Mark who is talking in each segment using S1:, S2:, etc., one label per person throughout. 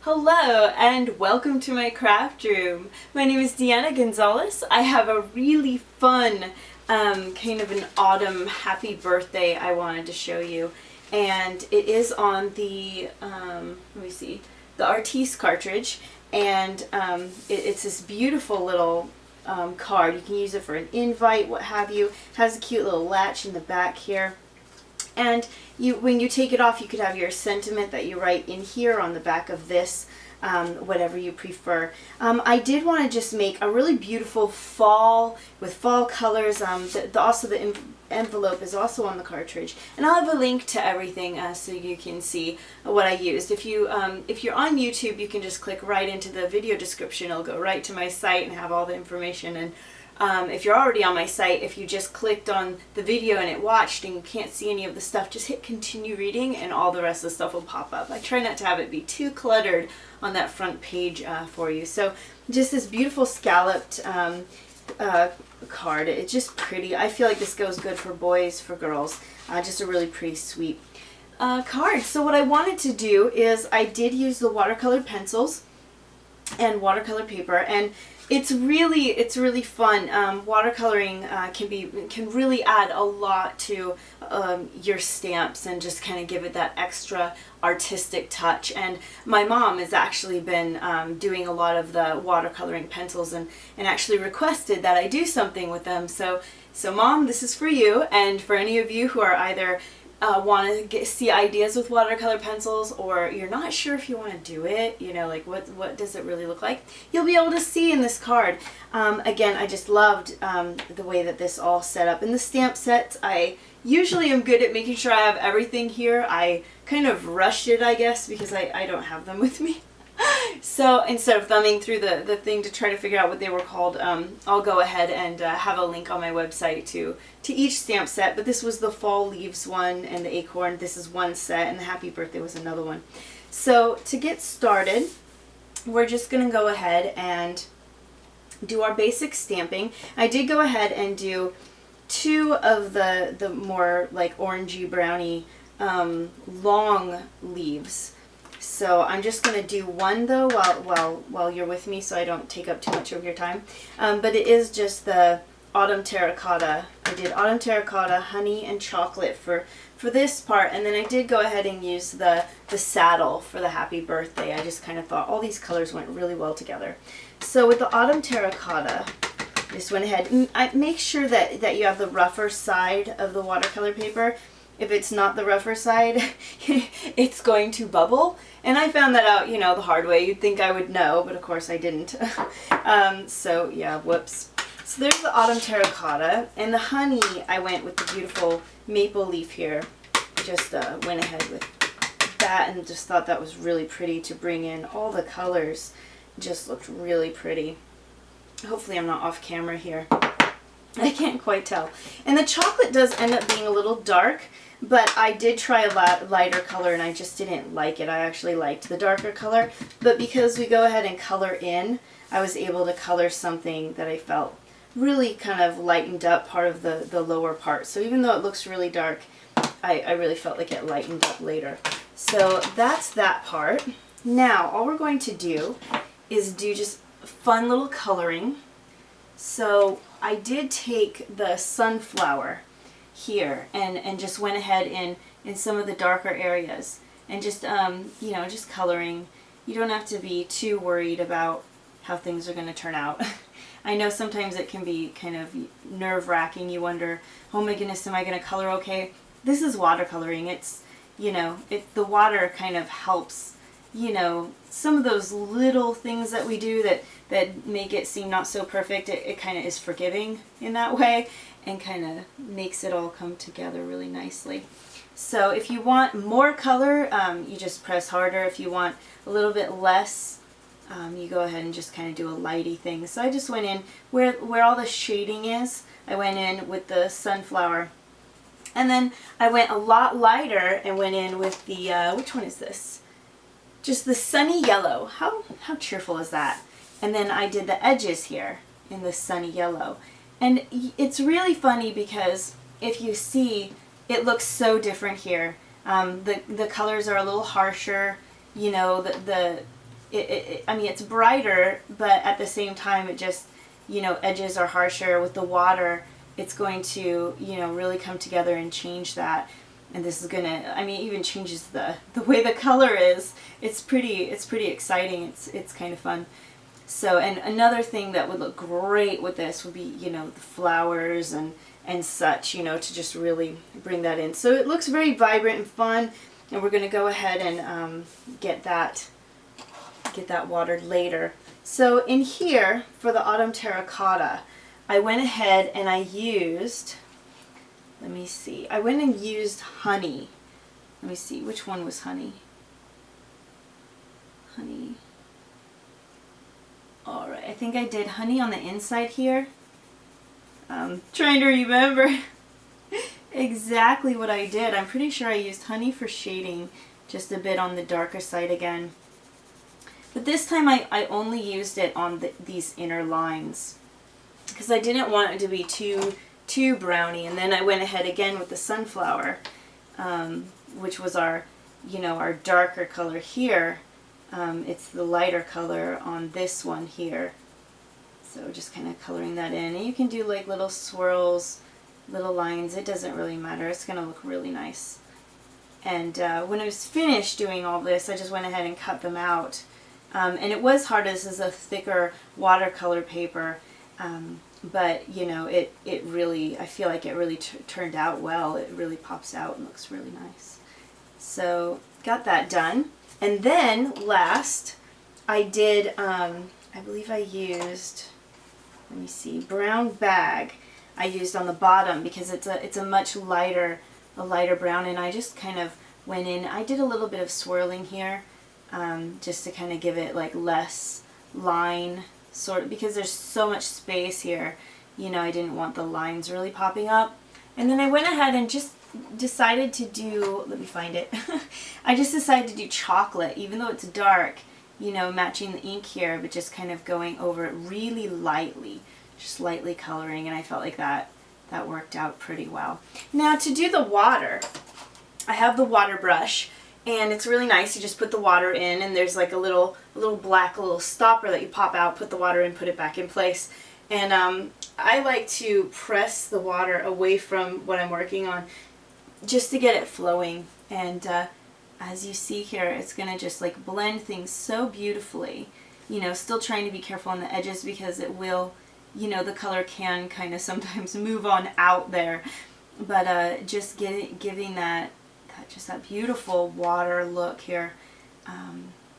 S1: Hello and welcome to my craft room. My name is Deanna Gonzalez. I have a really fun kind of an autumn happy birthday I wanted to show you, and it is on the let me see, the Artiste cartridge, and it's this beautiful little card. You can use it for an invite, what have you. It has a cute little latch in the back here. And when you take it off, you could have your sentiment that you write in here on the back of this, whatever you prefer. I did want to just make a really beautiful fall with fall colors. Also the envelope is also on the cartridge, and I'll have a link to everything so you can see what I used. If you're on YouTube, you can just click right into the video description. It'll go right to my site and have all the information. And if you're already on my site, if you just clicked on the video and it watched and you can't see any of the stuff, just hit continue reading and all the rest of the stuff will pop up. I try not to have it be too cluttered on that front page for you. So just this beautiful scalloped card. It's just pretty. I feel like this goes good for boys, for girls. Just a really pretty sweet card. So what I wanted to do is I did use the watercolor pencils and watercolor paper, and it's really fun. Watercoloring can really add a lot to your stamps and just kind of give it that extra artistic touch. And my mom has actually been doing a lot of the watercoloring pencils and actually requested that I do something with them. So Mom, this is for you, and for any of you who are either want to see ideas with watercolor pencils, or you're not sure if you want to do it, you know, like what does it really look like, you'll be able to see in this card. Again, I just loved the way that this all set up. In the stamp sets, I usually am good at making sure I have everything here. I kind of rushed it, I guess, because I don't have them with me. So instead of thumbing through the thing to try to figure out what they were called, I'll go ahead and have a link on my website to each stamp set. But this was the fall leaves one, and the acorn, this is one set, and the happy birthday was another one. So to get started, we're just going to go ahead and do our basic stamping. I did go ahead and do two of the more like orangey browny long leaves. So I'm just going to do one though while you're with me, so I don't take up too much of your time. But it is just the autumn terracotta. I did autumn terracotta, honey, and chocolate for this part, and then I did go ahead and use the saddle for the happy birthday. I just kind of thought all these colors went really well together. So with the autumn terracotta, I just went ahead and make sure that you have the rougher side of the watercolor paper. If it's not the rougher side, it's going to bubble. And I found that out, you know, the hard way. You'd think I would know, but of course I didn't. So yeah, whoops. So there's the autumn terracotta. And the honey, I went with the beautiful maple leaf here. Just went ahead with that and just thought that was really pretty to bring in all the colors. Just looked really pretty. Hopefully I'm not off camera here. I can't quite tell. And the chocolate does end up being a little dark, but I did try a lighter color and I just didn't like it. I actually liked the darker color, but because we go ahead and color in, I was able to color something that I felt really kind of lightened up part of the lower part. So even though it looks really dark, I really felt like it lightened up later. So that's that part. Now all we're going to do is do just fun little coloring. So I did take the sunflower here and just went ahead in some of the darker areas and just you know, just coloring. You don't have to be too worried about how things are going to turn out. I know sometimes it can be kind of nerve-wracking. You wonder, oh my goodness, am I going to color okay? This is watercoloring. It's, you know, the water kind of helps, you know, some of those little things that we do that make it seem not so perfect. It kind of is forgiving in that way and kind of makes it all come together really nicely. So if you want more color, you just press harder. If you want a little bit less, you go ahead and just kind of do a lighty thing. So I just went in where all the shading is. I went in with the sunflower, and then I went a lot lighter and went in with the which one is this? Just the sunny yellow. How cheerful is that? And then I did the edges here in the sunny yellow. And it's really funny because if you see, it looks so different here. The colors are a little harsher. You know, I mean, it's brighter, but at the same time, it just, you know, edges are harsher. With the water, it's going to, you know, really come together and change that. And this is gonna, I mean, it even changes the way the color is. It's pretty exciting. It's kind of fun. So, and another thing that would look great with this would be, you know, the flowers and such, you know, to just really bring that in. So it looks very vibrant and fun, and we're gonna go ahead and get that watered later. So in here, for the Autumn Terracotta, I went ahead and I used, let me see, I went and used honey. Let me see, which one was honey? Honey. Alright, I think I did honey on the inside here. Trying to remember exactly what I did. I'm pretty sure I used honey for shading, just a bit on the darker side again. But this time I only used it on these inner lines because I didn't want it to be too browny. And then I went ahead again with the sunflower, which was our, you know, our darker color here. It's the lighter color on this one here. So just kind of coloring that in. And you can do like little swirls, little lines. It doesn't really matter. It's going to look really nice. And when I was finished doing all this, I just went ahead and cut them out. And it was hard. This is a thicker watercolor paper. But, you know, it really, I feel like it really turned out well. It really pops out and looks really nice. So got that done. And then last, I did, I believe I used, let me see, brown bag. I used on the bottom because it's a much lighter brown, and I just kind of went in. I did a little bit of swirling here, just to kind of give it like less line, sort of, because there's so much space here. You know, I didn't want the lines really popping up. And then I went ahead and just decided to do, let me find it. I just decided to do chocolate, even though it's dark, you know, matching the ink here, but just kind of going over it really lightly, just lightly coloring, and I felt like that worked out pretty well. Now to do the water, I have the water brush, and it's really nice. You just put the water in, and there's like a little black stopper that you pop out, put the water in, put it back in place. And I like to press the water away from what I'm working on just to get it flowing. And as you see here, it's going to just like blend things so beautifully. You know, still trying to be careful on the edges because it will, you know, the color can kind of sometimes move on out there. But just giving that just that beautiful water look here.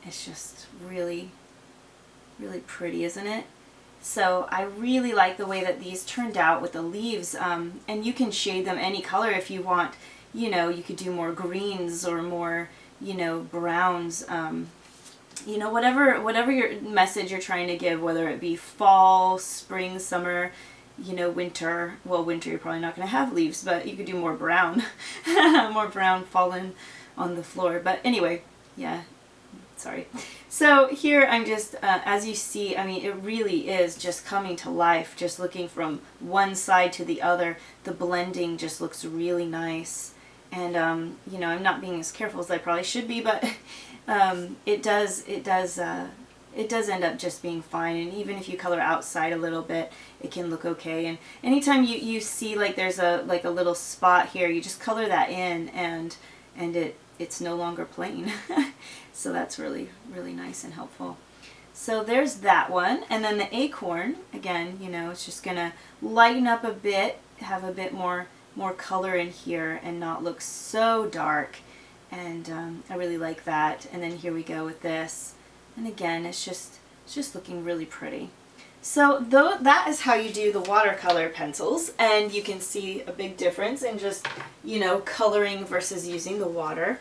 S1: It's just really, really pretty, isn't it? So I really like the way that these turned out with the leaves, and you can shade them any color if you want. You know, you could do more greens or more, you know, browns. You know, whatever your message you're trying to give, whether it be fall, spring, summer, you know, winter. Well, winter you're probably not going to have leaves, but you could do more brown, more brown falling on the floor. But anyway, yeah. Sorry. So here I'm just, as you see, I mean, it really is just coming to life, just looking from one side to the other. The blending just looks really nice. And, you know, I'm not being as careful as I probably should be, but it does end up just being fine. And even if you color outside a little bit, it can look okay. And anytime you see like there's a little spot here, you just color that in, and it's no longer plain. So that's really, really nice and helpful. So there's that one. And then the acorn, again, you know, it's just going to lighten up a bit, have a bit more color in here and not look so dark. And I really like that. And then here we go with this. And again, it's just looking really pretty. So that is how you do the watercolor pencils, and you can see a big difference in just, you know, coloring versus using the water.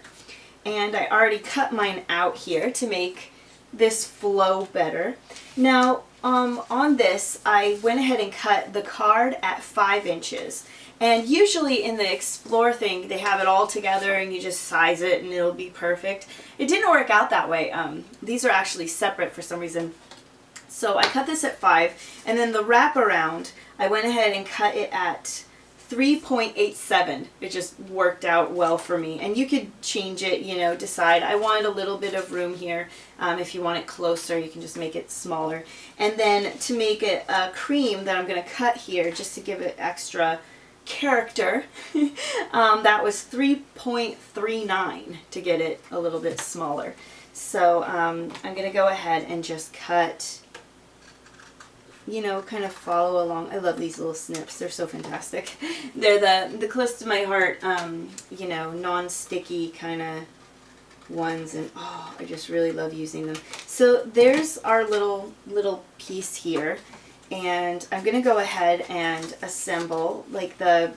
S1: And I already cut mine out here to make this flow better. Now on this, I went ahead and cut the card at 5 inches. And usually in the Explore thing, they have it all together and you just size it and it'll be perfect. It didn't work out that way. These are actually separate for some reason. So I cut this at 5, and then the wraparound, I went ahead and cut it at 3.87. It just worked out well for me. And you could change it, you know, decide I wanted a little bit of room here. If you want it closer, you can just make it smaller. And then to make it a cream that I'm going to cut here, just to give it extra character, that was 3.39 to get it a little bit smaller. So I'm going to go ahead and just cut, you know, kind of follow along. I love these little snips. They're so fantastic. They're the close to my heart, you know, non-sticky kind of ones, and oh, I just really love using them. So there's our little piece here, and I'm going to go ahead and assemble like the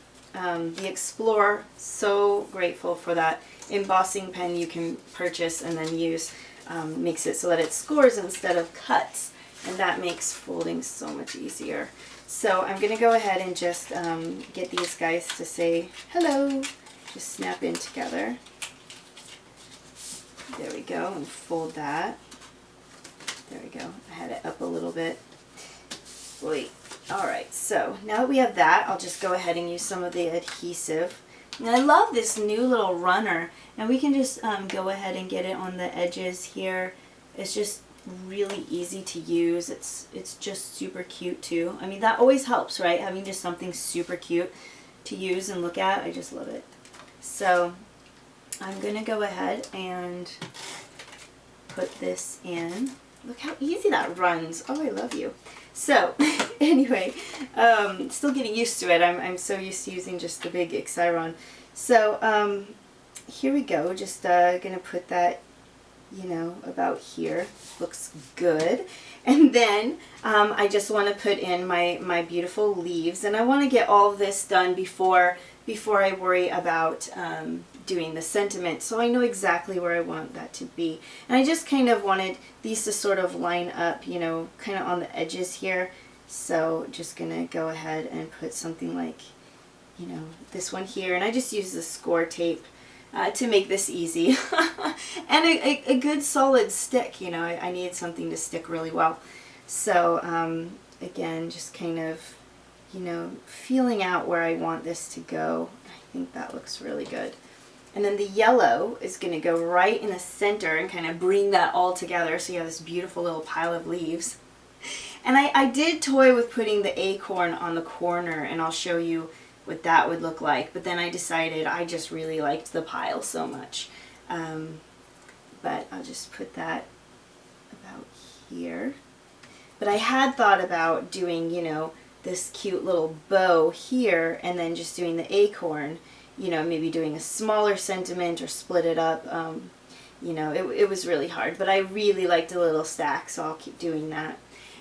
S1: Explorer. So grateful for that embossing pen you can purchase and then use. Makes it so that it scores instead of cuts, and that makes folding so much easier. So I'm going to go ahead and just get these guys to say hello. Just snap in together. There we go, and fold that. There we go. I had it up a little bit. Wait. Alright, so now that we have that, I'll just go ahead and use some of the adhesive. And I love this new little runner, and we can just go ahead and get it on the edges here. It's just really easy to use. It's just super cute too. I mean, that always helps, right? Having just something super cute to use and look at. I just love it. So I'm going to go ahead and put this in. Look how easy that runs. Oh, I love you. So anyway, still getting used to it. I'm so used to using just the big Exiron. So here we go. Just going to put that, you know, about here. Looks good. And then I just want to put in my beautiful leaves, and I want to get all of this done before I worry about doing the sentiment, so I know exactly where I want that to be. And I just kind of wanted these to sort of line up, you know, kind of on the edges here. So just gonna go ahead and put something like, you know, this one here, and I just use the score tape to make this easy. And a good solid stick, you know, I needed something to stick really well. So again, just kind of, you know, feeling out where I want this to go. I think that looks really good. And then the yellow is going to go right in the center and kind of bring that all together, so you have this beautiful little pile of leaves. And I did toy with putting the acorn on the corner, and I'll show you what that would look like. But then I decided I just really liked the pile so much. But I'll just put that about here. But I had thought about doing, you know, this cute little bow here, and then just doing the acorn, you know, maybe doing a smaller sentiment or split it up. You know, it was really hard, but I really liked the little stack, so I'll keep doing that.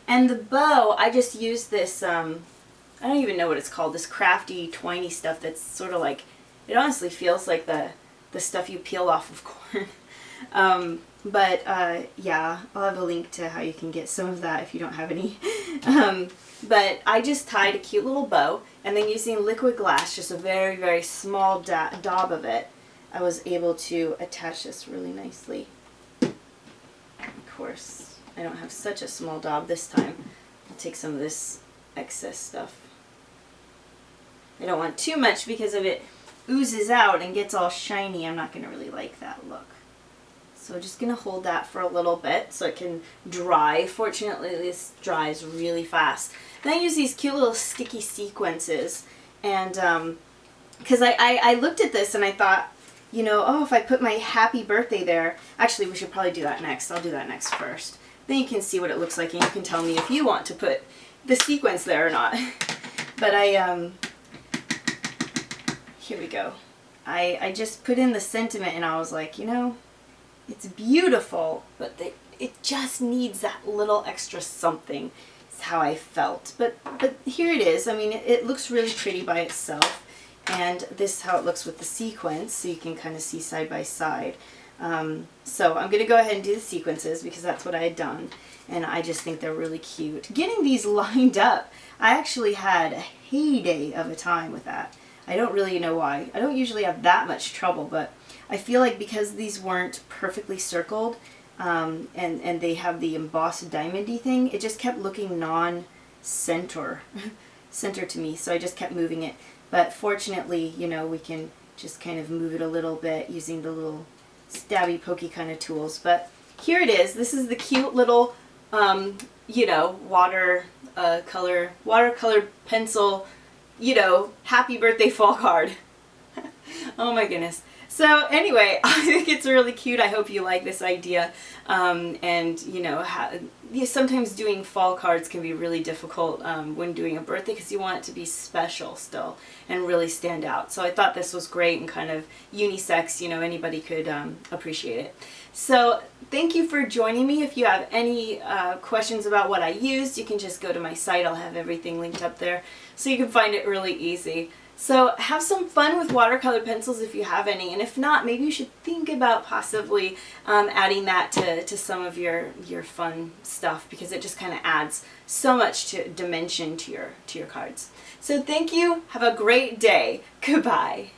S1: And the bow, I just used this, I don't even know what it's called, this crafty, twiny stuff that's sort of like, it honestly feels like the stuff you peel off of corn. Yeah, I'll have a link to how you can get some of that if you don't have any. But I just tied a cute little bow, and then using liquid glass, just a very, very small daub of it, I was able to attach this really nicely. Of course, I don't have such a small daub this time. I'll take some of this excess stuff. I don't want too much, because if it oozes out and gets all shiny, I'm not going to really like that look. So just going to hold that for a little bit so it can dry. Fortunately, this dries really fast. Then I use these cute little sticky sequences, and because I looked at this and I thought, you know, oh, if I put my happy birthday there, actually we should probably do that next. I'll do that next first. Then you can see what it looks like, and you can tell me if you want to put the sequence there or not. But here we go. I just put in the sentiment, and I was like, you know, it's beautiful, but it just needs that little extra something. It's how I felt. But here it is. I mean, it looks really pretty by itself. And this is how it looks with the sequence, so you can kind of see side by side. So I'm going to go ahead and do the sequences, because that's what I had done. And I just think they're really cute. Getting these lined up, I actually had a heyday of a time with that. I don't really know why. I don't usually have that much trouble, but I feel like because these weren't perfectly circled, and they have the embossed diamondy thing, it just kept looking non-center to me, so I just kept moving it. but fortunately, you know, we can just kind of move it a little bit using the little stabby pokey kind of tools. But here it is. This is the cute little you know, watercolor pencil, you know, happy birthday fall card. Oh my goodness. So anyway, I think it's really cute. I hope you like this idea. And you know, sometimes doing fall cards can be really difficult when doing a birthday, because you want it to be special still and really stand out. So I thought this was great and kind of unisex, you know, anybody could appreciate it. So thank you for joining me. If you have any questions about what I used, you can just go to my site. I'll have everything linked up there so you can find it really easy. So have some fun with watercolor pencils if you have any, and if not, maybe you should think about possibly adding that to some of your fun stuff, because it just kind of adds so much dimension to your cards. So thank you. Have a great day. Goodbye.